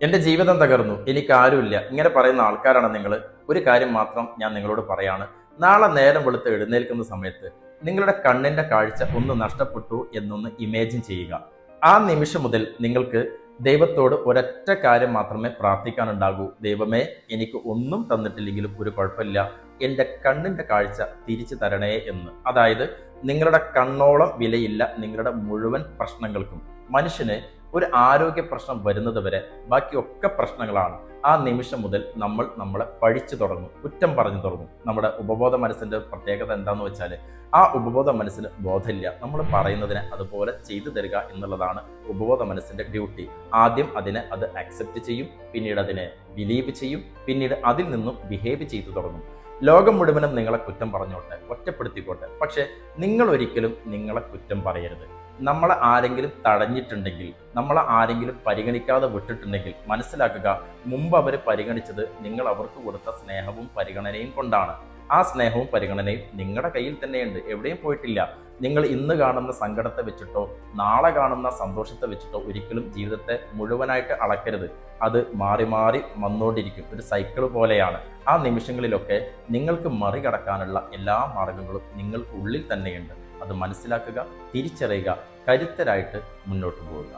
എൻ്റെ ജീവിതം തകർന്നു, എനിക്ക് ആരുമില്ല, ഇങ്ങനെ പറയുന്ന ആൾക്കാരാണ് നിങ്ങൾ. ഒരു കാര്യം മാത്രം ഞാൻ നിങ്ങളോട് പറയാണ്. നാളെ നേരം വെളുത്ത് എഴുന്നേൽക്കുന്ന സമയത്ത് നിങ്ങളുടെ കണ്ണിന്റെ കാഴ്ച ഒന്ന് നഷ്ടപ്പെട്ടു എന്നൊന്ന് ഇമേജിൻ ചെയ്യുക. ആ നിമിഷം മുതൽ നിങ്ങൾക്ക് ദൈവത്തോട് ഒരൊറ്റ കാര്യം മാത്രമേ പ്രാർത്ഥിക്കാനുണ്ടാകൂ. ദൈവമേ, എനിക്ക് ഒന്നും തന്നിട്ടില്ലെങ്കിലും ഒരു കുഴപ്പമില്ല, എൻ്റെ കണ്ണിന്റെ കാഴ്ച തിരിച്ചു തരണേ എന്ന്. അതായത് നിങ്ങളുടെ കണ്ണോളം വിലയില്ല നിങ്ങളുടെ മുഴുവൻ പ്രശ്നങ്ങൾക്കും. മനുഷ്യന് ഒരു ആരോഗ്യ പ്രശ്നം വരുന്നത് വരെ ബാക്കിയൊക്കെ പ്രശ്നങ്ങളാണ്. ആ നിമിഷം മുതൽ നമ്മൾ നമ്മളെ പഴിച്ചു തുടങ്ങും, കുറ്റം പറഞ്ഞു തുടങ്ങും. നമ്മുടെ ഉപബോധ മനസ്സിന്റെ പ്രത്യേകത എന്താണെന്ന് വെച്ചാൽ, ആ ഉപബോധ മനസ്സിന് ബോധമില്ല, നമ്മൾ പറയുന്നതിനെ അതുപോലെ ചെയ്തു തരിക എന്നുള്ളതാണ് ഉപബോധ മനസ്സിന്റെ ഡ്യൂട്ടി. ആദ്യം അത് അക്സെപ്റ്റ് ചെയ്യും, പിന്നീട് അതിനെ ബിലീവ് ചെയ്യും, പിന്നീട് അതിൽ നിന്നും ബിഹേവ് ചെയ്തു തുടങ്ങും. ലോകം മുഴുവനും നിങ്ങളെ കുറ്റം പറഞ്ഞോട്ടെ, ഒറ്റപ്പെടുത്തിക്കോട്ടെ, പക്ഷെ നിങ്ങൾ ഒരിക്കലും നിങ്ങളെ കുറ്റം പറയരുത്. നമ്മളെ ആരെങ്കിലും തടഞ്ഞിട്ടുണ്ടെങ്കിൽ, നമ്മളെ ആരെങ്കിലും പരിഗണിക്കാതെ വിട്ടിട്ടുണ്ടെങ്കിൽ മനസ്സിലാക്കുക, മുമ്പ് അവർ പരിഗണിച്ചത് നിങ്ങൾ അവർക്ക് കൊടുത്ത സ്നേഹവും പരിഗണനയും കൊണ്ടാണ്. ആ സ്നേഹവും പരിഗണനയും നിങ്ങളുടെ കയ്യിൽ തന്നെയുണ്ട്, എവിടെയും പോയിട്ടില്ല. നിങ്ങൾ ഇന്ന് കാണുന്ന സങ്കടത്തെ വെച്ചിട്ടോ നാളെ കാണുന്ന സന്തോഷത്തെ വെച്ചിട്ടോ ഒരിക്കലും ജീവിതത്തെ മുഴുവനായിട്ട് അളക്കരുത്. അത് മാറി മാറി വന്നുകൊണ്ടിരിക്കും, ഒരു സൈക്കിൾ പോലെയാണ്. ആ നിമിഷങ്ങളിലൊക്കെ നിങ്ങൾക്ക് മറികടക്കാനുള്ള എല്ലാ മാർഗങ്ങളും നിങ്ങൾക്ക് ഉള്ളിൽ തന്നെയുണ്ട്. അത് മനസ്സിലാക്കുക, തിരിച്ചറിയുക, കരുത്തരായിട്ട് മുന്നോട്ട് പോവുക.